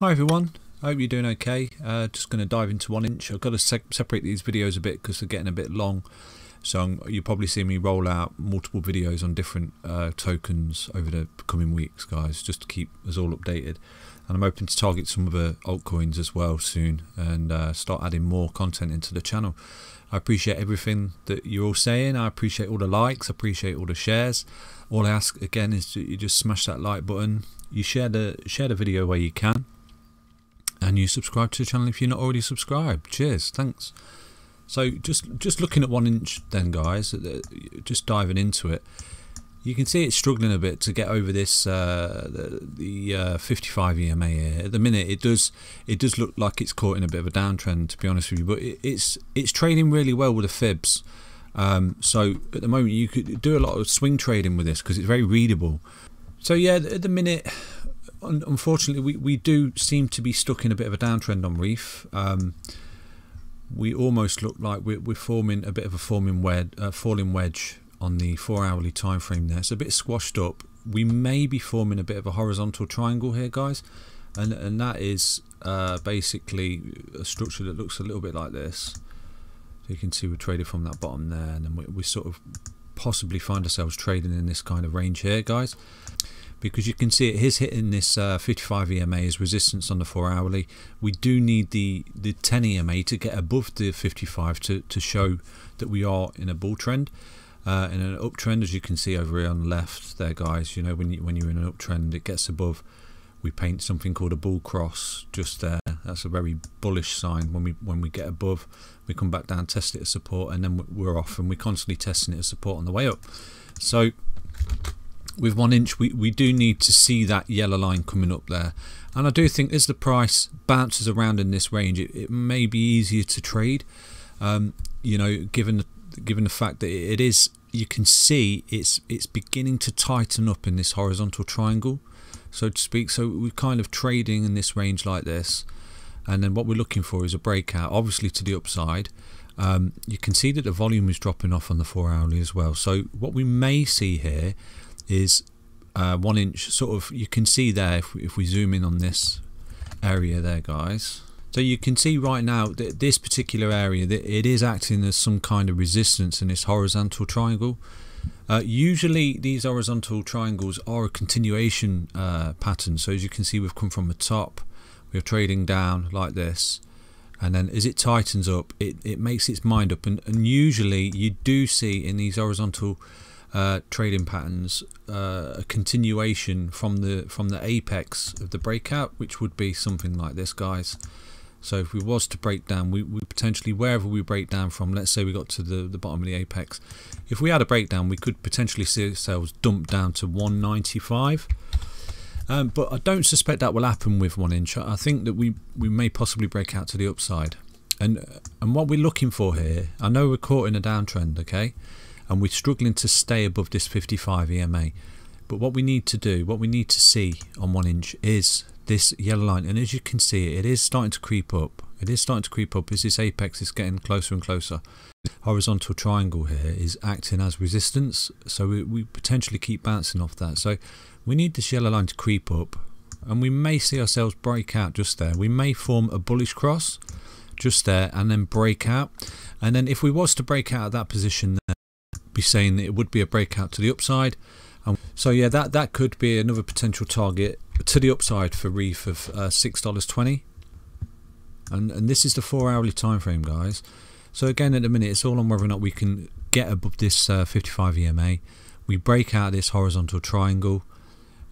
Hi everyone, I hope you're doing okay. Just going to dive into 1Inch. I've got to separate these videos a bit because they're getting a bit long, so you'll probably see me roll out multiple videos on different tokens over the coming weeks, guys, just to keep us all updated. And I'm hoping to target some other altcoins as well soon and start adding more content into the channel. I appreciate everything that you're all saying. I appreciate all the likes, I appreciate all the shares. All I ask again is that you just smash that like button, you share the video where you can, and you subscribe to the channel if you're not already subscribed. Cheers, thanks. So just looking at 1Inch then, guys, just diving into it, you can see it's struggling a bit to get over this the 55 EMA here. At the minute it does look like it's caught in a bit of a downtrend, to be honest with you, but it's trading really well with the fibs. So at the moment you could do a lot of swing trading with this because it's very readable. So yeah, at the minute, unfortunately, we do seem to be stuck in a bit of a downtrend on Reef. We almost look like we're forming a bit of a falling wedge on the 4-hourly time frame there. It's a bit squashed up. We may be forming a bit of a horizontal triangle here, guys, and that is basically a structure that looks a little bit like this. So you can see we're traded from that bottom there, and then we sort of possibly find ourselves trading in this kind of range here, guys, because you can see it is hitting this 55 EMA as resistance on the 4-hourly. We do need the 10 EMA to get above the 55 to show that we are in a bull trend, in an uptrend, as you can see over here on the left there, guys. You know, when you're in an uptrend, it gets above. We paint something called a bull cross just there. That's a very bullish sign. When we get above, we come back down, test it as support, and then we're off, and we're constantly testing it as support on the way up. So with 1Inch, we do need to see that yellow line coming up there, and I do think as the price bounces around in this range, it may be easier to trade. You know, given the fact that it is, you can see it's beginning to tighten up in this horizontal triangle, so to speak. So we're kind of trading in this range like this, and then what we're looking for is a breakout, obviously to the upside. You can see that the volume is dropping off on the 4-hourly as well. So what we may see here is 1Inch sort of, you can see there, if we zoom in on this area there, guys, so you can see right now that this particular area, that it is acting as some kind of resistance in this horizontal triangle. Usually these horizontal triangles are a continuation pattern. So as you can see, we've come from the top, we're trading down like this, and then as it tightens up, it makes its mind up, and usually you do see in these horizontal trading patterns a continuation from the apex of the breakout, which would be something like this, guys. So if we was to break down, we potentially, wherever we break down from, let's say we got to the bottom of the apex, if we had a breakdown, we could potentially see ourselves dump down to 195. But I don't suspect that will happen with 1Inch. I think that we may possibly break out to the upside, and what we're looking for here, I know we're caught in a downtrend, okay, and we're struggling to stay above this 55 EMA, but what we need to do, what we need to see on 1Inch is this yellow line, and as you can see, it is starting to creep up. It is starting to creep up as this apex is getting closer and closer. Horizontal triangle here is acting as resistance, so we potentially keep bouncing off that. So we need this yellow line to creep up, and we may see ourselves break out just there. We may form a bullish cross just there and then break out, and then if we was to break out of that position there, be saying that it would be a breakout to the upside. So yeah, that could be another potential target to the upside for Reef of $6.20, and this is the 4-hourly time frame, guys. So again, at the minute, it's all on whether or not we can get above this 55 EMA. We break out of this horizontal triangle,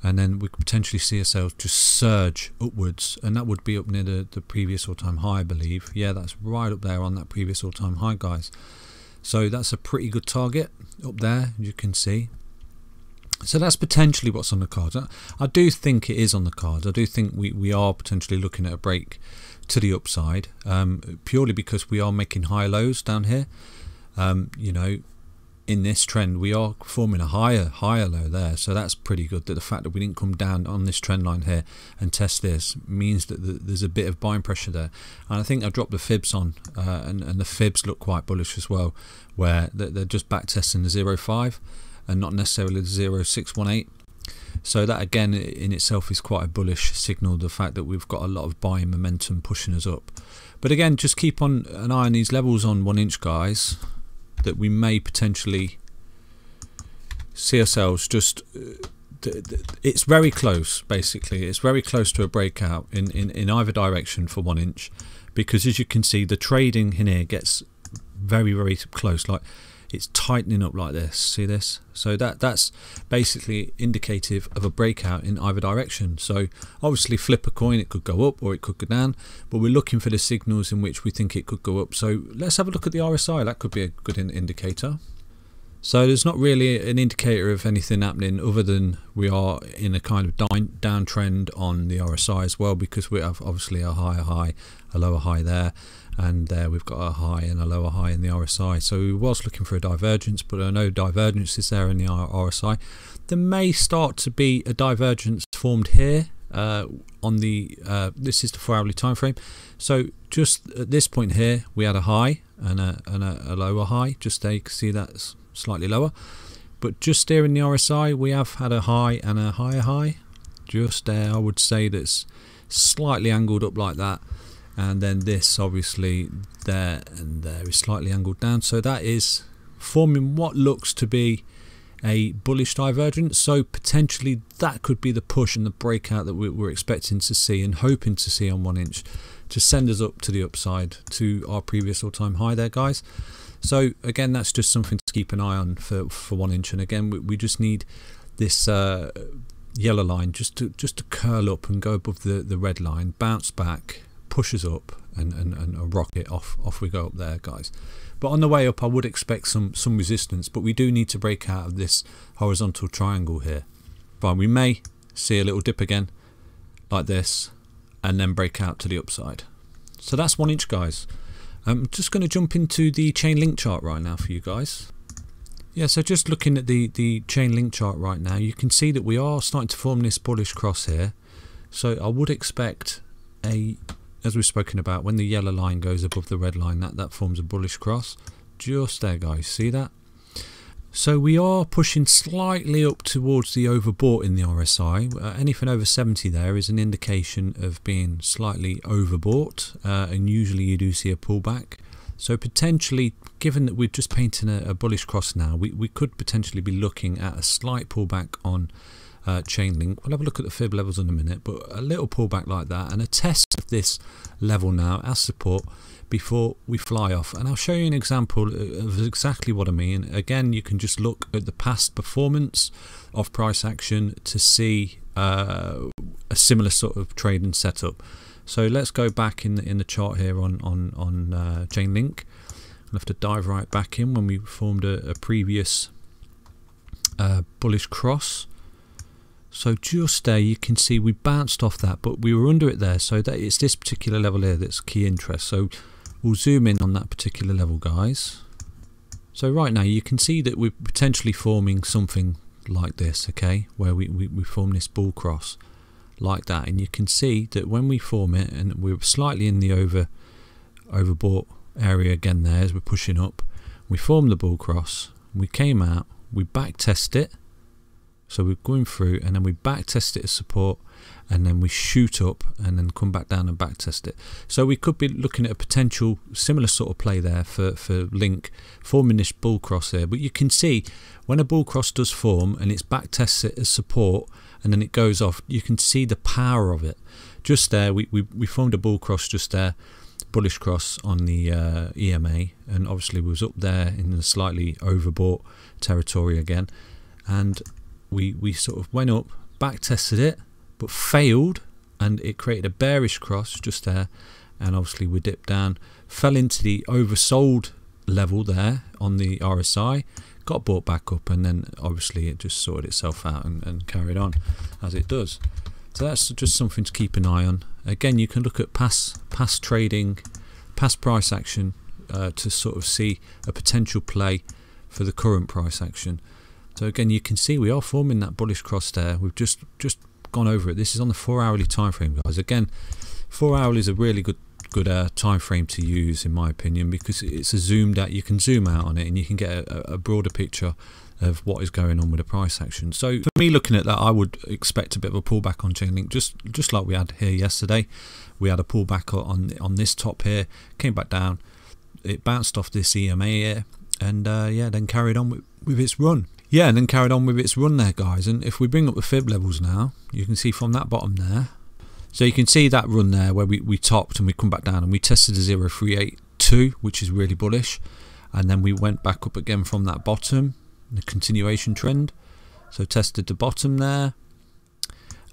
and then we could potentially see ourselves just surge upwards, and that would be up near the previous all-time high, I believe. Yeah, that's right up there on that previous all-time high, guys. So that's a pretty good target up there, you can see. So that's potentially what's on the cards. I do think it is on the cards. I do think we are potentially looking at a break to the upside, purely because we are making high lows down here. You know, in this trend we are forming a higher low there, so that's pretty good. That the fact that we didn't come down on this trend line here and test this means that there's a bit of buying pressure there, and I think I dropped the fibs on, and the fibs look quite bullish as well, where they're just back testing the 0.5 and not necessarily the 0.618. So that again in itself is quite a bullish signal, the fact that we've got a lot of buying momentum pushing us up. But again, just keep an eye on these levels on 1 inch, guys, that we may potentially see ourselves just it's very close. Basically it's very close to a breakout in either direction for 1 inch, because as you can see the trading in here gets very close, like it's tightening up like this. See this? So that's basically indicative of a breakout in either direction. So obviously flip a coin, it could go up or it could go down, but we're looking for the signals in which we think it could go up. So let's have a look at the RSI. That could be a good indicator. So there's not really an indicator of anything happening other than we are in a kind of downtrend on the RSI as well, because we have obviously a higher high, a lower high there, and there we've got a high and a lower high in the RSI. So we was looking for a divergence, but there are no divergences there in the RSI. There may start to be a divergence formed here on the this is the 4-hourly time frame. So just at this point here we had a high and a lower high. Just there you can see that's slightly lower, but just there in the RSI we have had a high and a higher high. Just there I would say that's slightly angled up like that, and then this obviously there and there is slightly angled down. So that is forming what looks to be a bullish divergence. So potentially that could be the push and the breakout that we're expecting to see and hoping to see on 1 inch to send us up to the upside to our previous all-time high there, guys. So again, that's just something to keep an eye on for 1 inch. And again, we just need this yellow line just to curl up and go above the red line, bounce back, pushes up, and a rocket off we go up there, guys. But on the way up I would expect some resistance, but we do need to break out of this horizontal triangle here. But we may see a little dip again like this and then break out to the upside. So that's 1 inch, guys. I'm just going to jump into the Chainlink chart right now for you guys. Yeah, so just looking at the Chainlink chart right now, you can see that we are starting to form this bullish cross here. So I would expect as we've spoken about, when the yellow line goes above the red line, that forms a bullish cross. Just there, guys, see that? So we are pushing slightly up towards the overbought in the RSI. Anything over 70 there is an indication of being slightly overbought, and usually you do see a pullback. So potentially, given that we're just painting a bullish cross now, we could potentially be looking at a slight pullback on Chainlink. We'll have a look at the fib levels in a minute, but a little pullback like that and a test of this level now as support before we fly off. And I'll show you an example of exactly what I mean. Again, you can just look at the past performance of price action to see a similar sort of trading setup. So let's go back in the chart here on Chainlink. I'll have to dive right back in when we formed a previous bullish cross. So just there you can see we bounced off that, but we were under it there, so that it's this particular level here that's key interest. So we'll zoom in on that particular level, guys. So right now you can see that we're potentially forming something like this, okay, where we form this bull cross like that, and you can see that when we form it, and we're slightly in the overbought area again there as we're pushing up, we form the bull cross, we came out, we back test it. So we're going through and then we back test it as support, and then we shoot up and then come back down and back test it. So we could be looking at a potential similar sort of play there for Link, forming this bull cross here. But you can see when a bull cross does form and it's back tests it as support and then it goes off, you can see the power of it. Just there we formed a bull cross just there, bullish cross on the EMA, and obviously we was up there in the slightly overbought territory again, and we sort of went up, back tested it, but failed, and it created a bearish cross just there, and obviously we dipped down, fell into the oversold level there on the RSI, got bought back up, and then obviously it just sorted itself out and carried on as it does. So that's just something to keep an eye on. Again, you can look at past trading, past price action to sort of see a potential play for the current price action. So again, you can see we are forming that bullish cross there. We've just gone over it. This is on the 4-hourly time frame, guys. Again, 4 hours is a really good time frame to use, in my opinion, because it's a zoomed out. You can zoom out on it and you can get a broader picture of what is going on with the price action. So for me, looking at that, I would expect a bit of a pullback on Chainlink, just like we had here yesterday. We had a pullback on this top here, came back down, it bounced off this EMA here, and yeah, then carried on with its run. Yeah, and then carried on with its run there, guys. And if we bring up the fib levels now, you can see from that bottom there. So you can see that run there where we topped and we come back down and we tested a 0.382, which is really bullish. And then we went back up again from that bottom, the continuation trend. So tested the bottom there.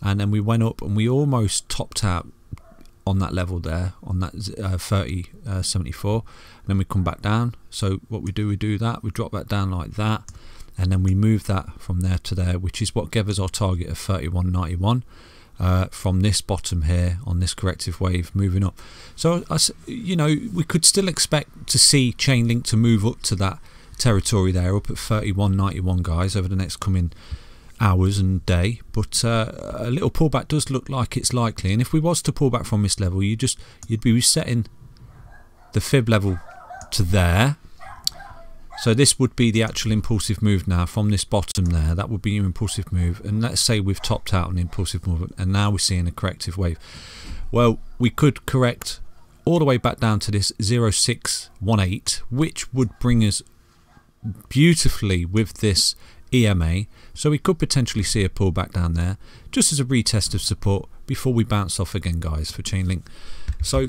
And then we went up and we almost topped out on that level there, on that 30.74. And then we come back down. So what we do that, we drop that down like that. And then we move that from there to there, which is what gave us our target of 31.91 from this bottom here on this corrective wave moving up. So you know, we could still expect to see Chainlink to move up to that territory there, up at 31.91, guys, over the next coming hours and day. But a little pullback does look like it's likely, and if we was to pull back from this level, you'd be resetting the fib level to there. So this would be the actual impulsive move now from this bottom there. That would be your impulsive move. And let's say we've topped out on the impulsive movement and now we're seeing a corrective wave. Well, we could correct all the way back down to this 0.618, which would bring us beautifully with this EMA. So we could potentially see a pullback down there just as a retest of support before we bounce off again, guys, for Chainlink. So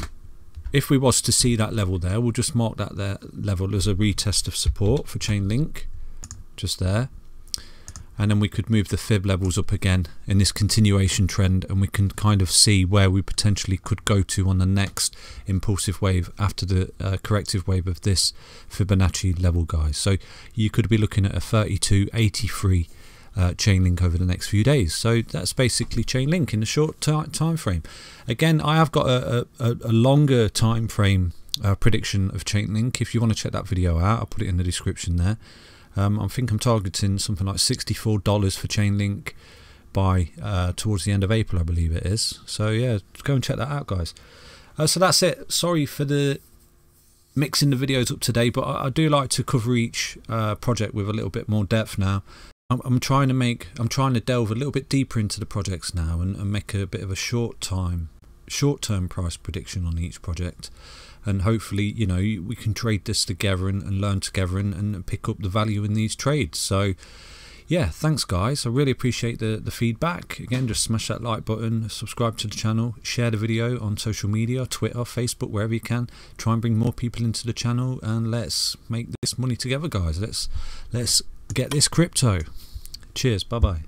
if we was to see that level there, we'll just mark that there level as a retest of support for Chainlink, just there. And then we could move the fib levels up again in this continuation trend, and we can kind of see where we potentially could go to on the next impulsive wave after the corrective wave of this Fibonacci level, guys. So you could be looking at a 32.83 Chainlink over the next few days. So that's basically Chainlink in the short time frame. Again, I have got a longer time frame prediction of Chainlink. If you want to check that video out, I'll put it in the description there. I think I'm targeting something like $64 for Chainlink by towards the end of April, I believe it is. So yeah, go and check that out, guys. So that's it. Sorry for the mixing the videos up today, but I do like to cover each project with a little bit more depth now. I'm trying to delve a little bit deeper into the projects now and make a bit of a short-term price prediction on each project, and hopefully, you know, we can trade this together and learn together and pick up the value in these trades. So yeah, thanks guys, I really appreciate the feedback. Again, just smash that like button, subscribe to the channel, share the video on social media, Twitter, Facebook, wherever you can. Try and bring more people into the channel, and let's make this money together, guys. Let's get this crypto. Cheers, bye bye.